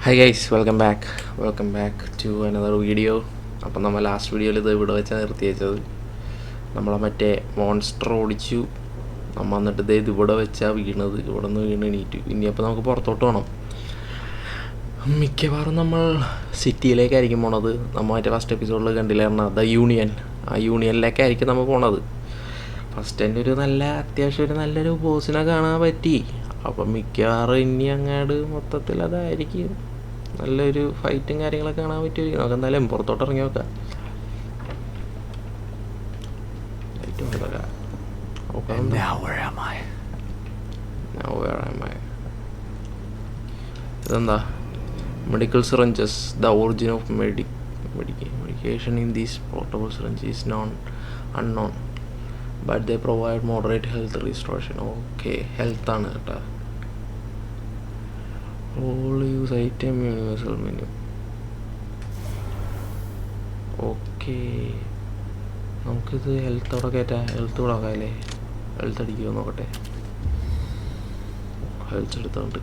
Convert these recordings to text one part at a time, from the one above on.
High guys, welcome back to another video. അപ്പം നമ്മൾ last വീഡിയോയിൽ ഇത് ഇവിടെ വെച്ചാൽ നിർത്തി വെച്ചത്. നമ്മളെ മറ്റേ മോൺസ്റ്റർ ഓടിച്ചു. നമ്മൾ എന്നിട്ട് ഇത് ഇവിടെ വെച്ചാൽ വീണത്. ഇവിടെ നിന്ന് വീണ് എണീറ്റു. ഇനിയപ്പോൾ നമുക്ക് പുറത്തോട്ട് പോകണം. മിക്കവാറും നമ്മൾ സിറ്റിയിലേക്കായിരിക്കും പോണത്. നമ്മൾ മറ്റേ ഫസ്റ്റ് എപ്പിസോഡിൽ കണ്ടില്ലായിരുന്നു ദ യൂണിയൻ. ആ യൂണിയനിലേക്കായിരിക്കും നമ്മൾ പോണത്. ഫസ്റ്റ് എൻ്റെ ഒരു അത്യാവശ്യം ഒരു നല്ലൊരു ബോസിനെ കാണാൻ പറ്റി. അപ്പം മിക്കവാറും ഇനി അങ്ങാട് മൊത്തത്തിൽ അതായിരിക്കും നല്ലൊരു ഫൈറ്റും കാര്യങ്ങളൊക്കെ കാണാൻ പറ്റുമായിരിക്കും. നമുക്ക് എന്തായാലും പുറത്തോട്ട് ഇറങ്ങി നോക്കാം. ഇതെന്താ? Medical syringes, the origin of medication in these portable syringe is unknown but they provide moderate health restoration. Okay, ഹെൽത്താണ് കേട്ടോ. All use item universal menu. Okay, നമുക്കിത് ഹെൽത്തോടെ കയറ്റാം. ഹെൽത്ത് കൂടെ ആക്കാം അല്ലേ? ഹെൽത്ത് അടിക്കുമോ നോക്കട്ടെ. ഹെൽത്ത് എടുത്തോണ്ട്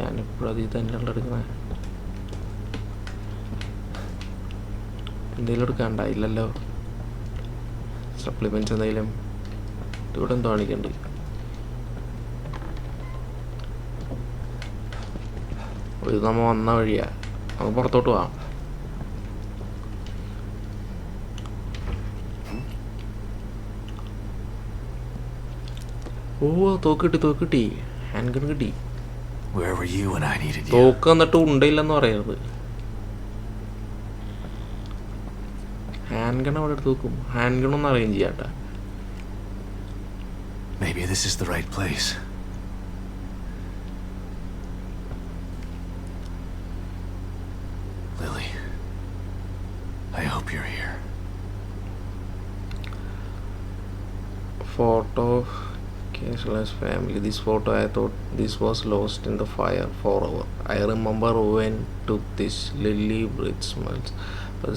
ഞാനെപ്പോഴും അതിൽ തന്നെയുള്ള എടുക്കുന്നത്. എന്തെങ്കിലും എടുക്കാണ്ട? ഇല്ലല്ലോ. സപ്ലിമെൻറ്റ്സ് എന്തെങ്കിലും ഇവിടെ എന്തോ കാണിക്കുന്നുണ്ട്. ഇത് നമ്മൾ വന്ന വഴിയാ. നമുക്ക് പുറത്തോട്ട് പോവാം. ഓ, തോക്ക് കിട്ടി. ഹാൻഡ് ഗൺ കിട്ടി. തോക്ക് എന്നിട്ട് ഉണ്ടയില്ലെന്ന് പറയരുത്. ഹാൻഡ് ഗൺ അവിടെ എടുത്ത് നോക്കും. ഹാൻഡ് ഗൺ ഒന്ന് arrange ചെയ്യാട്ടെ. Maybe this is the right place. Lily, I hope you're here. Photo Cashless family. This photo, I thought this was lost in the fire forever. I remember when took this. Lily breath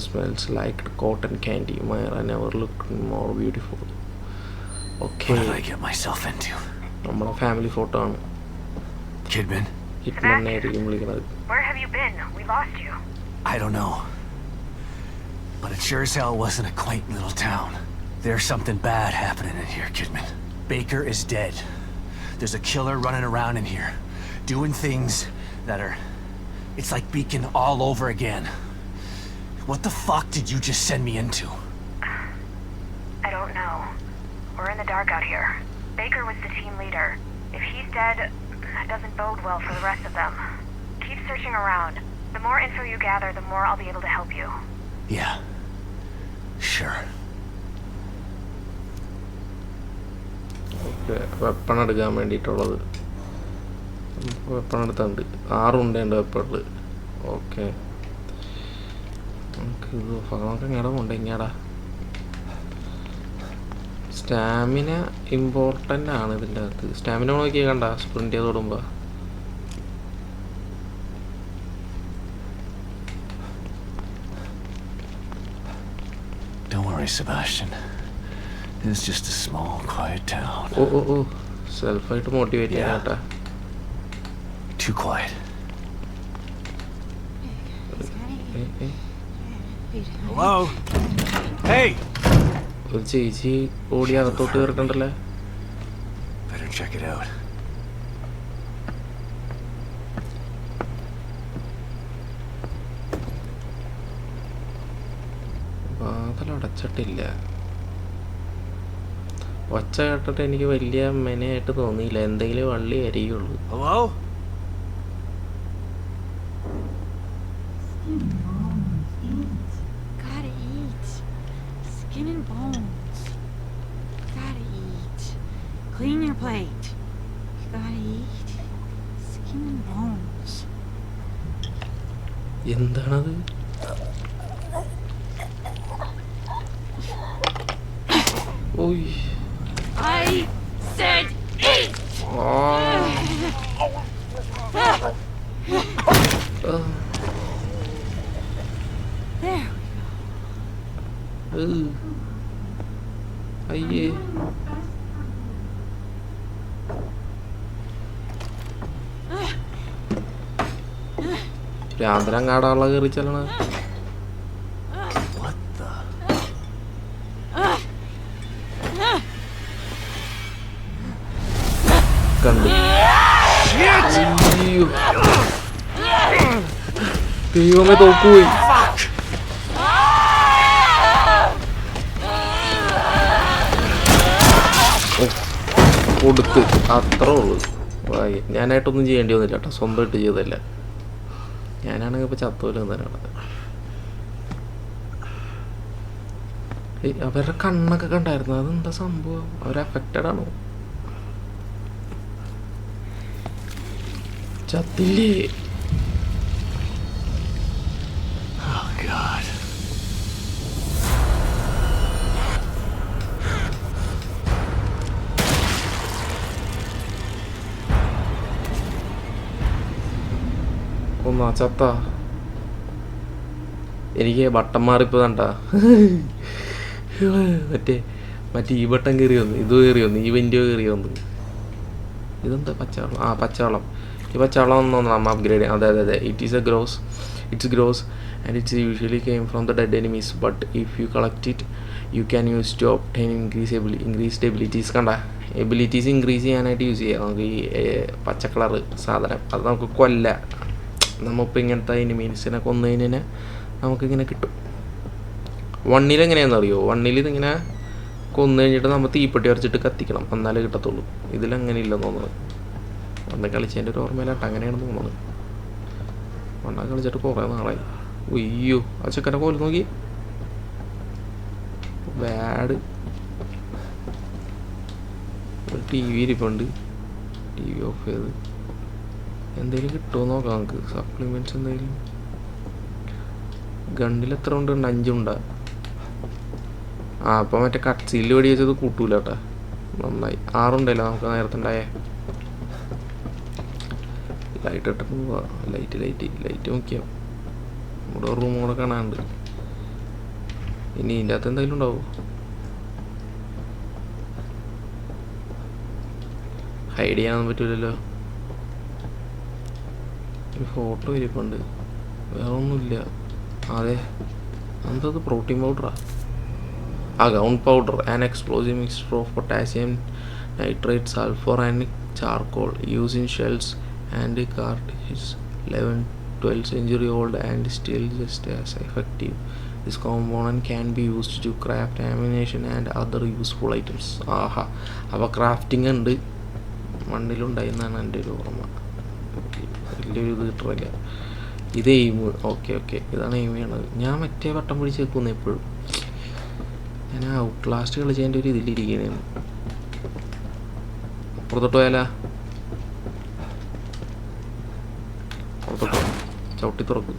smells like cotton candy. Myra never looked more beautiful. Okay. What did I get myself into? നമ്മുടെ family photo ആണ്. Kidman? Hitman ആയിരിക്കും വിളിക്കുന്നത്. Where have you been? We lost you. I don't know. But it sure as hell wasn't a quaint little town. There's something bad happening in here, Kidman. Baker is dead. There's a killer running around in here, doing things that are... It's like Beacon all over again. What the fuck did you just send me into? I don't know. We're in the dark out here. Baker was the team leader. If he's dead, that doesn't bode well for the rest of them. Keep searching around. The more info you gather, the more I'll be able to help you. Yeah. Sure. Weapon എടുക്കാൻ വേണ്ടിയിട്ടുള്ളത്. Weapon എടുത്തുണ്ട്. 6 ഉണ്ട് വെപ്പണിൽ. Okay, നമുക്ക് ഇങ്ങടെ ഉണ്ട്. ഇങ്ങടാ stamina important ആണ് ഇതിൻ്റെ അകത്ത്. Stamina നോക്കി കണ്ട സ്പ്രിൻ്റ് ചെയ്ത് തൊടുമ്പോൾ. Don't worry, Sebastian. It's just a small, quiet town. ഓ സെൽഫായിട്ട് മോട്ടിവേറ്റ് ചെയ്യാട്ടാ. Too quiet. Hello? Hey! ഒരു ചേച്ചി ഓടി അകത്തോട്ട് കയറിട്ടുണ്ടല്ലേ. Better check it out. വാതിലടച്ചിട്ടില്ല. ഒച്ച കേട്ടിട്ട് എനിക്ക് വലിയ മെനയായിട്ട് തോന്നിയില്ല. എന്തെങ്കിലും വള്ളി അരിയുള്ളൂ. Hello? Gotta eat. Skin and bones. Gotta eat. Clean your plate. Gotta eat. Skin and bones. എന്താണത്? ഓയ്, I said eat! There we go. അയ്യേ, ഭ്രാന്തരങ്ങാടാളെ കയറി ചെല്ലണ What the? കണ്ടു. ദൈവമേ തോക്കുപോയി. കൊടുത്ത് അത്രേ ഉള്ളൂ. ഞാനായിട്ടൊന്നും ചെയ്യേണ്ടി വന്നില്ല കേട്ടോ, സ്വന്തമായിട്ട് ചെയ്തല്ല. ഞാനാണെങ്കിൽ ഇപ്പോൾ ചത്തോലും തന്നെയാണ്. അവരുടെ കണ്ണൊക്കെ കണ്ടായിരുന്നു, അതെന്താ സംഭവം? അവർ അഫക്റ്റഡ് ആണോ? ചത്തില്ലേ? Oh God. ഒന്നാ ചത്ത. എനിക്ക് ബട്ടൺ മാറിപ്പോ കണ്ടാ. മറ്റേ ഈ ബട്ടൺ കയറി വന്നു, ഇത് കയറി വന്നു, ഈ വിൻഡോ കയറി വന്നു. ഇതെന്താ പച്ചവെള്ളം? പച്ചവെള്ളം. ഈ പച്ചവെള്ളം ഒന്നും നമ്മൾ അപ്ഗ്രേഡ് ചെയ്യാം. അതെ it's gross and it's usually came from the dead enemies but if you collect it you can use to obtain increased abilities. കണ്ട, എബിലിറ്റീസ് ഇൻക്രീസ് ചെയ്യാനായിട്ട് യൂസ് ചെയ്യാം നമുക്ക് ഈ പച്ച കളർ സാധനം. അത് നമുക്ക് നമ്മളിപ്പോൾ ഇങ്ങനത്തെ എനിമീസിനെ കൊന്നതിനെ നമുക്കിങ്ങനെ കിട്ടും. 1 എങ്ങനെയാണെന്ന് അറിയോ? 1 ഇതിങ്ങനെ കൊന്നു കഴിഞ്ഞിട്ട് നമ്മൾ തീപ്പെട്ടി വരച്ചിട്ട് കത്തിക്കണം, എന്നാലേ കിട്ടത്തുള്ളൂ. ഇതിലങ്ങനെ ഇല്ലെന്ന് തോന്നുന്നത്. 1 കളിച്ചതിൻ്റെ ഒരു ഓർമ്മയിലാട്ടോ, അങ്ങനെയാണ് തോന്നുന്നത്. 1 കളിച്ചിട്ട് കുറേ നാളായി. ഉയ്യോ, ആ ചെക്കനെ കോല് നോക്കി. ബാഡ്. ഒരു TV ഇരിപ്പുണ്ട്, TV ഓഫ് ചെയ്ത്. എന്തെങ്കിലും കിട്ടുമോ നോക്കാം നമുക്ക്, സപ്ലിമെൻറ്റ്സ് എന്തെങ്കിലും. ഗണ്ണിൽ എത്ര ഉണ്ട്? 5 ഉണ്ടാ. അപ്പോൾ മറ്റേ കട്ട്സീലിൽ വെടി വെച്ചത് കൂട്ടൂല കേട്ടാ, നന്നായി. 6 ഉണ്ടല്ലോ നമുക്ക് നേരത്തെ ഉണ്ടായേ. ലൈറ്റ് ഇട്ടിട്ട് പോവാ. ലൈറ്റ് നോക്കിയാൽ ഇവിടെ റൂം കൂടെ കാണാനുണ്ട്. ഇനി ഇതിൻ്റെ അകത്ത് എന്തെങ്കിലും ഉണ്ടാവും. ഹൈഡ് ചെയ്യാനൊന്നും പറ്റൂലല്ലോ. ഒരു ഫോട്ടോ ഇരിപ്പുണ്ട്, വേറെ ഒന്നുമില്ല. അതെ, എന്തത്? പ്രോട്ടീൻ പൗഡറാ. Gunpowder, an explosive mixture of potassium nitrate, sulphur and charcoal used in shells and cartridges. 11-12 century old and still just as effective. This component can be used to craft ammunition and other useful items. അപ്പോൾ crafting ഉണ്ട്. മണ്ണിലുണ്ടായിരുന്നാണ് എൻ്റെ ഒരു ഓർമ്മ. വലിയൊരു ഇത് കിട്ടില്ല. ഇത് aim. Okay ഇതാണ് എയിം ചെയ്യണത്. ഞാൻ മറ്റേ വട്ടം പിടിച്ച് വെക്കുന്നു എപ്പോഴും. ഞാൻ ഔട്ട്ലാസ്റ്റ് കളിച്ചതിൻ്റെ ഒരു ഇതിലിരിക്കുന്നതാണ്. പുറത്തോട്ട് പോയാലാ? പുറത്തോട്ടോ, ചവിട്ടി തുറക്കും.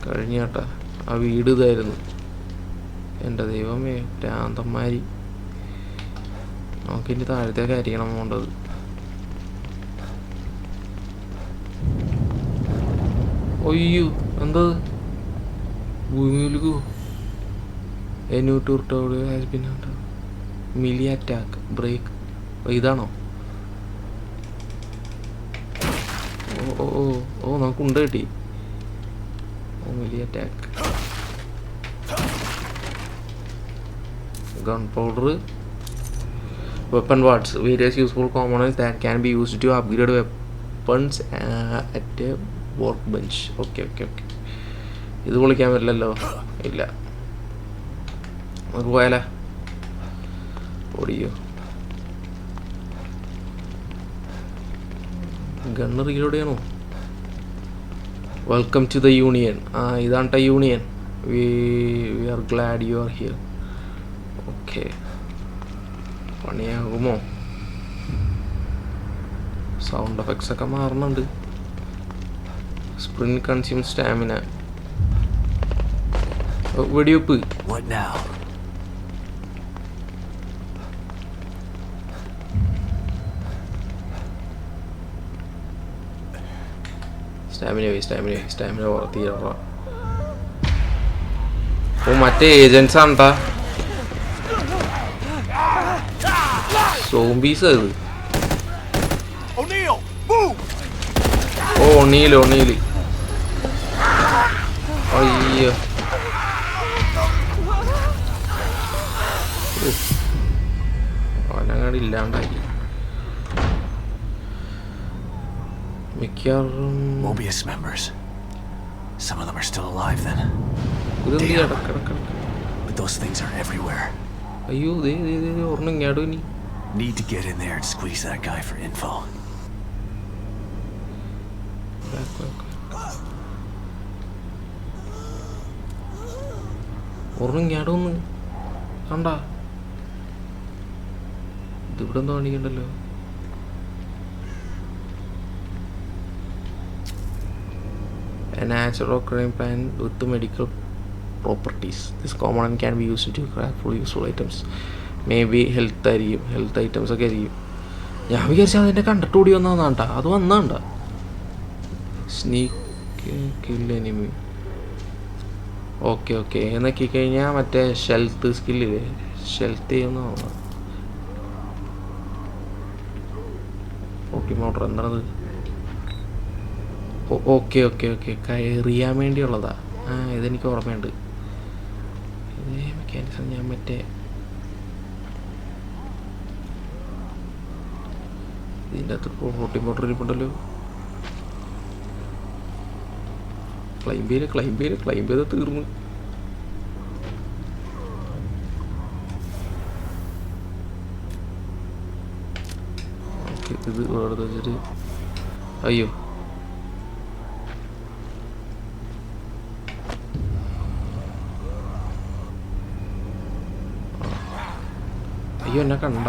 കഴിഞ്ഞ കേട്ടാ, ആ വീട് ഇതായിരുന്നു. എൻ്റെ ദൈവമേ, ഭ്രാന്തന്മാരി. നമുക്കിനി താഴത്തേക്ക് ആയിരിക്കണം പോകേണ്ടത്. ഒയ്യോ, എന്താ ഭൂമിയിലേക്കോ? മിലി അറ്റാക്ക് ബ്രേക്ക്. ഇതാണോ? ഓ നമുക്ക് ഉണ്ട് കിട്ടി. Melee attack. Gunpowder. Weapon wards, various useful components that can be used to upgrade weapons at a workbench. Okay ഇത് പൊളിക്കാൻ പറ്റില്ലല്ലോ. ഇല്ല, നമുക്ക് പോയാലേ? ഓടിയോ. ഗണ്ണ് റീലോഡ് ചെയ്യണോ? Welcome to the Union. ഇതാണ് Union. We are glad you are here. Okay, പണിയാകുമോ? സൗണ്ട് എഫക്ട്സ് ഒക്കെ മാറുന്നുണ്ട്. Sprint consume stamina. വെടിവെപ്പ്. What now? സ്റ്റാമിന തീരെ. മറ്റേ ഏജൻസ് ആണ്ടാ, സോംബീസ്. അത് O'Neal, move! ഓ ഒണീല് അയ്യോ അവനങ്ങാട് ഇല്ലാണ്ടായി. മിക്കവാറും Mobius members. Some of them are still alive then. ഇതെന്ത് Damn. ഇടക്കിടക്ക്. But those things are everywhere. അയ്യോ ദേ ഒരെണ്ണം ഇങ്ങാടും ഇനി. Need to get in there and squeeze that guy for info. ഒരെണ്ണം ഇങ്ങാടും ഒന്ന് കണ്ട. ഇതിവിടെ എന്തോ കാണിക്കണ്ടല്ലോ. A natural occurring plant with the medical properties. This component can be used to craft for useful items. Maybe health items ഒക്കെ ആയിരിക്കും. ഞാൻ വിചാരിച്ച അതിൻ്റെ കണ്ടിട്ട് ഓടി വന്നതാണ് കേട്ടോ. അത് വന്നാണ്ട സ്നീക്ക് കിൽ എനിമി. ഓക്കെ എന്നൊക്കെ കഴിഞ്ഞാൽ മറ്റേ ഷെൽത്ത് സ്കില്ലില്ലേ, ഷെൽത്ത് ചെയ്യുന്നതാണ്. ഓക്കെ മോട്ടർ എന്താണത്? ഓക്കെ കയറിയാൻ വേണ്ടിയുള്ളതാ. ഇതെനിക്ക് ഓർമ്മയുണ്ട്. ഇതേ മെക്കാനിസം ഞാൻ മറ്റേ ഇതിൻ്റെ അകത്ത് ഫ്ലോട്ടി മോട്ടർ ഇരിപ്പുണ്ടല്ലോ. ക്ലൈംബ് ചെയ്ത് തീർന്നു. ഓക്കെ ഇത് ഇവിടെ വെച്ചിട്ട് അയ്യോ എന്നെ കണ്ട.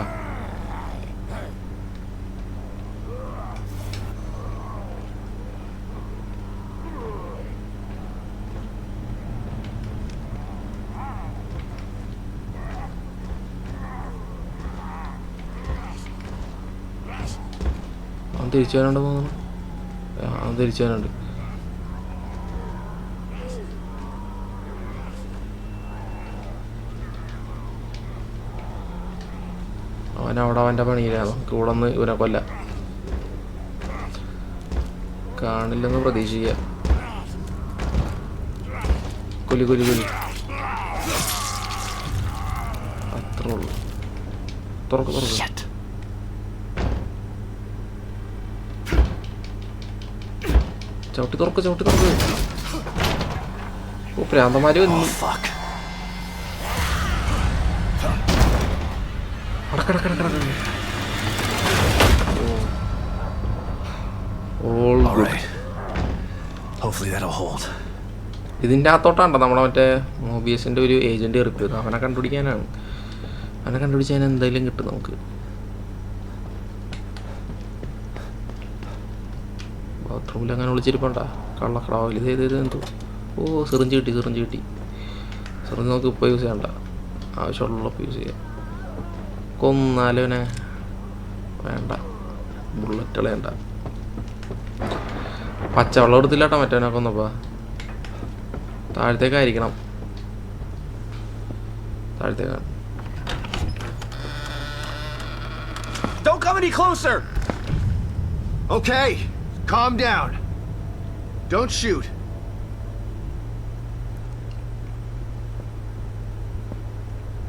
അവൻ തിരിച്ചു വരാനുണ്ടെന്ന് തോന്നുന്നു. അവൻ തിരിച്ചു വരാനുണ്ട്. അവനവിടെ അവൻ്റെ പണിയിലാണ്. നമുക്ക് ഇവിടെ നിന്ന് ഇവനെ കൊല്ല കാണില്ലെന്ന് പ്രതീക്ഷിക്കുക. കൊല്ലി അത്രേ ഉള്ളൂ. തുറക്ക് ചവിട്ടി തുറക്ക്. ഓ പ്രാന്തമാര് വന്നു. ഇതിൻ്റെ അകത്തോട്ടാണ്ടോ നമ്മളെ മറ്റേ മോബിയസിൻ്റെ ഒരു ഏജന്റ് കയറിപ്പോയത്. അവനെ കണ്ടുപിടിക്കാനാണ്. അവനെ കണ്ടുപിടിച്ചാൽ എന്തായാലും കിട്ടും നമുക്ക്. ബാത്റൂമിൽ അങ്ങനെ വിളിച്ചിരിപ്പണ്ട കള്ളക്കടാവിൽ ഇത് എന്തോ. ഓ സിറിഞ്ച് കിട്ടി. സിറിഞ്ച് നമുക്ക് ഇപ്പോൾ യൂസ് ചെയ്യണ്ട, ആവശ്യമുള്ളപ്പോൾ യൂസ് ചെയ്യാം. കൊന്നാലോനെ വേണ്ട, ബുള്ളറ്റ് കളയണ്ട. പച്ചവെള്ളം എടുത്തില്ലാട്ടോ മറ്റവനെ കൊന്നപ്പാ. താഴത്തേക്കായിരിക്കണം. താഴത്തേക്കാണ്. Don't come any closer. Okay, calm down. Don't shoot.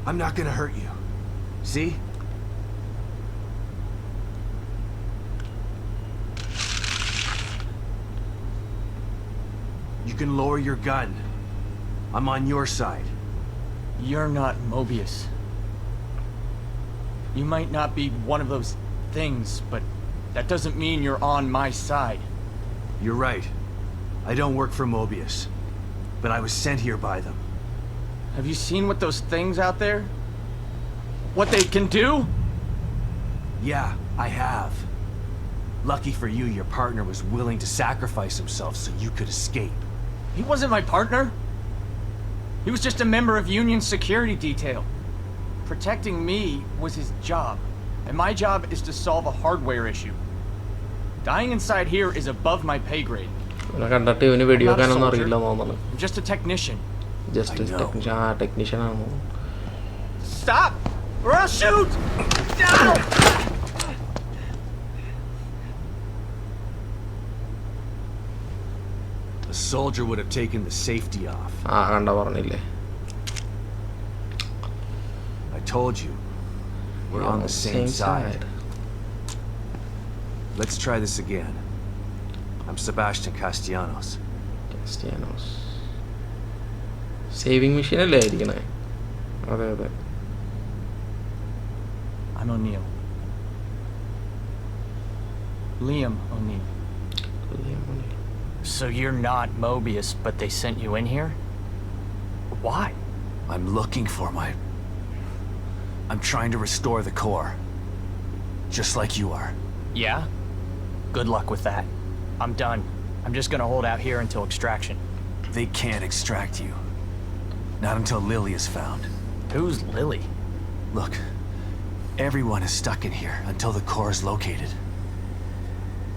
I'm not gonna hurt you. See? You can lower your gun. I'm on your side. You're not Mobius. You might not be one of those things, but that doesn't mean you're on my side. You're right. I don't work for Mobius, but I was sent here by them. Have you seen what those things out there? What they can do? Yeah, I have. Lucky for you, your partner was willing to sacrifice himself so you could escape. He wasn't my partner. He was just a member of Union's security detail. Protecting me was his job, and my job is to solve a hardware issue. Dying inside here is above my pay grade. കണ്ടിട്ട് ഇവന് വെടിവെക്കാനൊന്നും അറിയില്ല തോന്നുന്നു. I'm just a technician. Technician ആണോ? Stop, or I'll shoot! No! soldier would have taken the safety off. ആ കണ്ട പറഞ്ഞില്ലേ. I told you. We're on the same side. Let's try this again. I'm Sebastian Castellanos. ക്രിസ്ത്യാനോസ് saving machine അല്ലേ ആയിരിക്കണേ? അതെ അതെ. I'm O'Neill. Liam O'Neill. So you're not Mobius, but they sent you in here? Why? I'm looking for I'm trying to restore the core. Just like you are. Yeah? Good luck with that. I'm done. I'm just gonna hold out here until extraction. They can't extract you. Not until Lily is found. Who's Lily? Look, everyone is stuck in here until the core is located.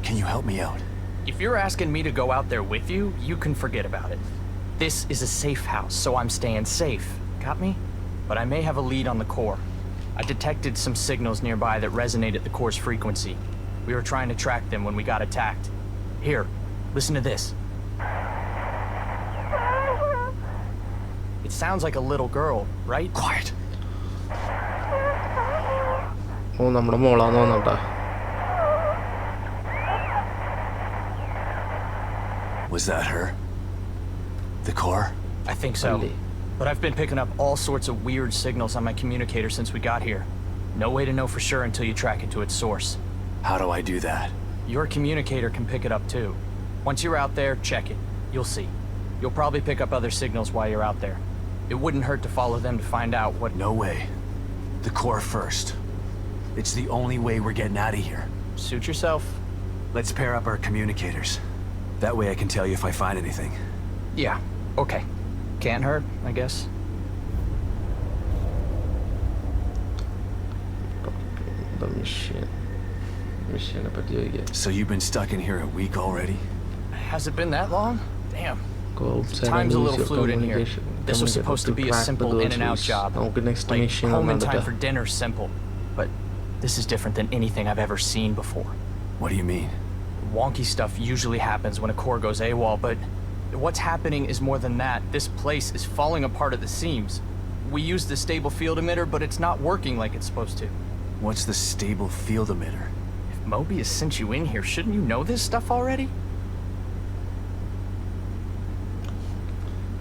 Can you help me out? If you're asking me to go out there with you, you can forget about it. This is a safe house, so I'm staying safe. Got me? But I may have a lead on the core. I detected some signals nearby that resonated the core's frequency. We were trying to track them when we got attacked. Here, listen to this. It sounds like a little girl, right? Quiet. ഓ നമ്മുടെ മോളാന്ന് തോന്നട്ടാ. Was that her? The core? I think so. Really? But I've been picking up all sorts of weird signals on my communicator since we got here. No way to know for sure until you track it to its source. How do I do that? Your communicator can pick it up too. Once you're out there, check it. You'll see. You'll probably pick up other signals while you're out there. It wouldn't hurt to follow them to find out what... No way. The core first. It's the only way we're getting out of here. Suit yourself. Let's pair up our communicators. That way I can tell you if I find anything. Yeah, okay. Can't hurt, I guess. The machine. Machine പറ്റി ചോദിക്കാം. So you've been stuck in here a week already? Has it been that long? Damn. Go outside Time's and a use little your fluid in here. communication- This was communicator supposed to be a track the simple in and out groceries. job. നമുക്ക് next Like mission home in ഒന്നും time എടുക്കാം. for dinner simple. But this is different than anything I've ever seen before. What do you mean? Wonky stuff usually happens when a core goes AWOL, but what's happening is more than that. This place is falling apart at the seams. We used the stable field emitter, but it's not working like it's supposed to. What's the stable field emitter? If Mobius sent you in here, shouldn't you know this stuff already?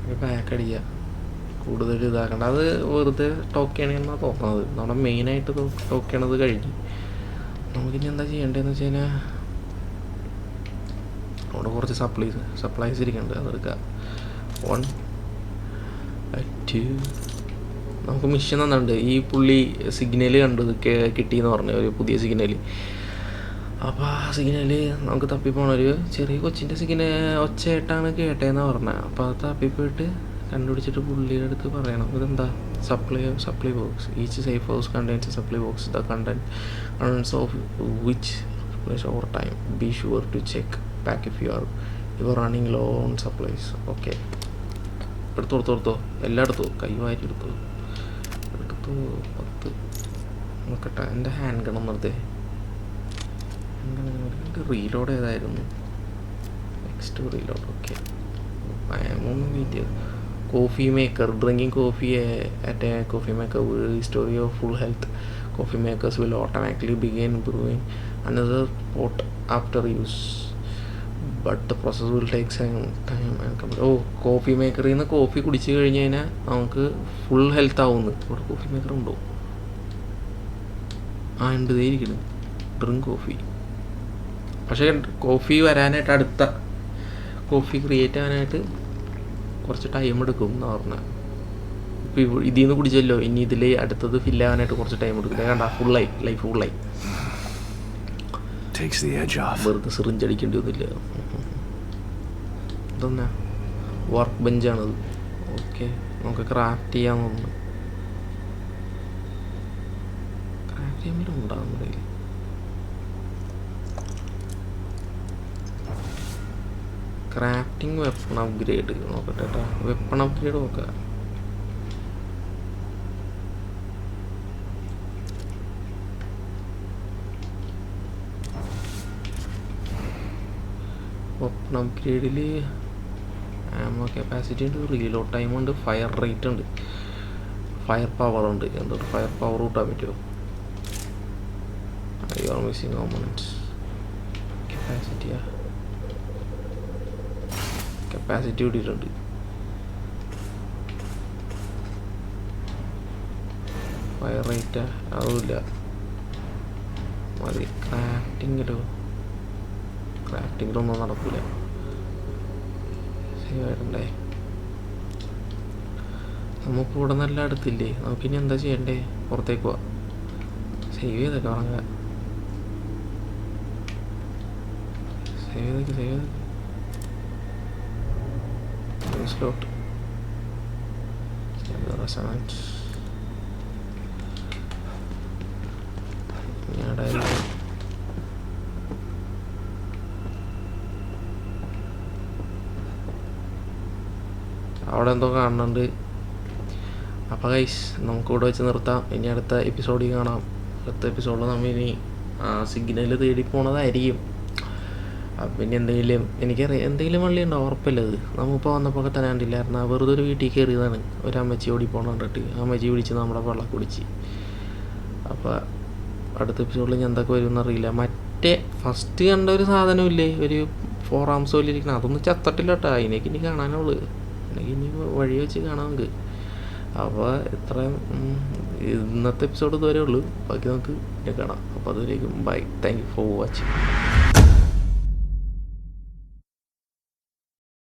ഒരു back അടിക്കുക, കൂടുതൽ ഇതാക്കണ്ട. അത് വെറുതെ talk ചെയ്യണമെന്നാണ് തോന്നുന്നത്. നമ്മുടെ മെയിനായിട്ട് talk ചെയ്യണത് കഴിഞ്ഞു. നമുക്കിനി എന്താ ചെയ്യേണ്ടതെന്ന് വെച്ച് കഴിഞ്ഞാൽ അവിടെ കുറച്ച് സപ്ലൈസ് ഇരിക്കുന്നുണ്ട്, അതെടുക്കുക. 1 2 നമുക്ക് മിഷൻ തന്നിട്ടുണ്ട്. ഈ പുള്ളി സിഗ്നൽ കണ്ടത് കിട്ടിയെന്ന് പറഞ്ഞു, ഒരു പുതിയ സിഗ്നൽ. അപ്പോൾ ആ സിഗ്നൽ നമുക്ക് തപ്പിപ്പോണ ഒരു ചെറിയ കൊച്ചിൻ്റെ ഒച്ചയായിട്ടാണ് കേട്ടതെന്ന് പറഞ്ഞത്. അപ്പോൾ അത് തപ്പിപ്പോയിട്ട് കണ്ടുപിടിച്ചിട്ട് പുള്ളിയുടെ അടുത്ത് പറയണം, ഇതെന്താ supply box. Each safe house contains a supply box. The contents of which replace over time. Be sure to check back if you are running low on supplies. Okay, എടുത്തോ എല്ലായിടത്തും കൈ വാരി എടുത്തു 10 നോക്കട്ടെ. എൻ്റെ ഹാൻഡ് ഗൺ നിർത്തേ. Reload ഏതായിരുന്നു? Next reload. Okay, മൂന്ന് video. Coffee maker. Drinking coffee at a coffee maker will restore your full health. Coffee makers will automatically begin brewing another pot after use, but the process will take some time and come. ഓ, coffee മേക്കറിൽ നിന്ന് coffee കുടിച്ച് കഴിഞ്ഞ് കഴിഞ്ഞാൽ നമുക്ക് full health ആവുന്നു. ഇവിടെ coffee maker ഉണ്ടോ? ആ, ഉണ്ട്, ഇരിക്കുന്നു. Drink coffee. പക്ഷേ കോഫി വരാനായിട്ട്, അടുത്ത കോഫി ക്രിയേറ്റ് ചെയ്യാനായിട്ട് കുറച്ച് ടൈം എടുക്കും എന്ന് പറഞ്ഞാൽ. ഇപ്പോൾ ഇതിൽ നിന്ന് കുടിച്ചല്ലോ, ഇനി ഇതിൽ അടുത്തത് ഫില്ലാകാനായിട്ട് കുറച്ച് ടൈം എടുക്കും. കണ്ട, ലൈഫ് ഫുള്ളായി. Takes the edge off. വെറുതെ സിറിഞ്ച് അടിക്കേണ്ടി ഒന്നുമില്ല. ഇതെന്നാ വർക്ക് ബെഞ്ചാണത്. ഓക്കെ, നമുക്ക് ക്രാഫ്റ്റ് ചെയ്യാൻ തോന്നുന്നു. ക്രാഫ്റ്റ് ചെയ്യാൻ പറ്റും ഉണ്ടാകുന്നില്ല. ക്രാഫ്റ്റിംഗ് വെപ്പൺ അപ്ഗ്രേഡ് നോക്കട്ടെ കേട്ടോ. വെപ്പൺ അപ്ഗ്രേഡ് നോക്കാം. വെപ്പൺ അപ്ഗ്രേഡിൽ ആമോ കപ്പാസിറ്റി ഉണ്ട്, റീലോഡ് ടൈം ഉണ്ട്, ഫയർ റേറ്റ് ഉണ്ട്, ഫയർ പവർ ഉണ്ട്. എന്തൊരു ഫയർ പവർ കൂട്ടാൻ പറ്റുമോ? You are missing കോമ്പണൻറ്റ്സ്. കപ്പാസിറ്റി കൂടിയിട്ടുണ്ട്. ഫയർ റേറ്റ് അതുമില്ല. മതി. ക്രാഫ്റ്റിങ്ങിലൊന്നും നടക്കില്ല. സേവ് ആയിട്ടുണ്ടേ. നമുക്ക് ഇവിടെ നല്ല അടുത്തില്ലേ? നമുക്കിനി എന്താ ചെയ്യണ്ടേ? പുറത്തേക്ക് പോവാം. സേവ് ചെയ്തൊക്കെ ഉറങ്ങുക. സേവ് ചെയ്തൊക്കെ സ്ലോട്ട് റെസ്റ്റോറൻറ്റ്. അവിടെ എന്തോ കാണുന്നുണ്ട്. അപ്പോൾ ഗൈസ് നമുക്കിവിടെ വെച്ച് നിർത്താം. ഇനി അടുത്ത എപ്പിസോഡിൽ കാണാം. അടുത്ത എപ്പിസോഡിൽ നമ്മൾ ഇനി സിഗ്നൽ തേടി പോണതായിരിക്കും. അപ്പം പിന്നെ എന്തെങ്കിലും വള്ളി ഉണ്ടോ? ഉറപ്പില്ലത്. നമ്മളിപ്പോൾ വന്നപ്പോൾ തന്നെ കണ്ടില്ലായിരുന്നു. വെറുതെ ഒരു വീട്ടിൽ കയറിയതാണ്. ഒരു അമ്മച്ചി ഓടി പോകണം കണ്ടിട്ട് അമ്മച്ചി പിടിച്ച് നമ്മുടെ വെള്ളം കുടിച്ച്. അപ്പോൾ അടുത്ത എപ്പിസോഡിൽ ഞാൻ എന്തൊക്കെ വരും എന്നറിയില്ല. മറ്റേ ഫസ്റ്റ് കണ്ട ഒരു സാധനമില്ലേ, ഒരു 4 ആംസ് പോലെ ഇരിക്കണം, അതൊന്നും ചത്തട്ടില്ല കേട്ടോ. അതിനേക്ക് ഇനി കാണാനുള്ളൂ. എനിക്ക് ഇനി വഴി വെച്ച് കാണാം നമുക്ക്. അപ്പോൾ ഇത്രയും ഇന്നത്തെ എപ്പിസോഡ് ഇതുവരെ ഉള്ളൂ. ബാക്കി നമുക്ക് കാണാം. അപ്പോൾ അതുവരേക്കും bye. Thank you for watching.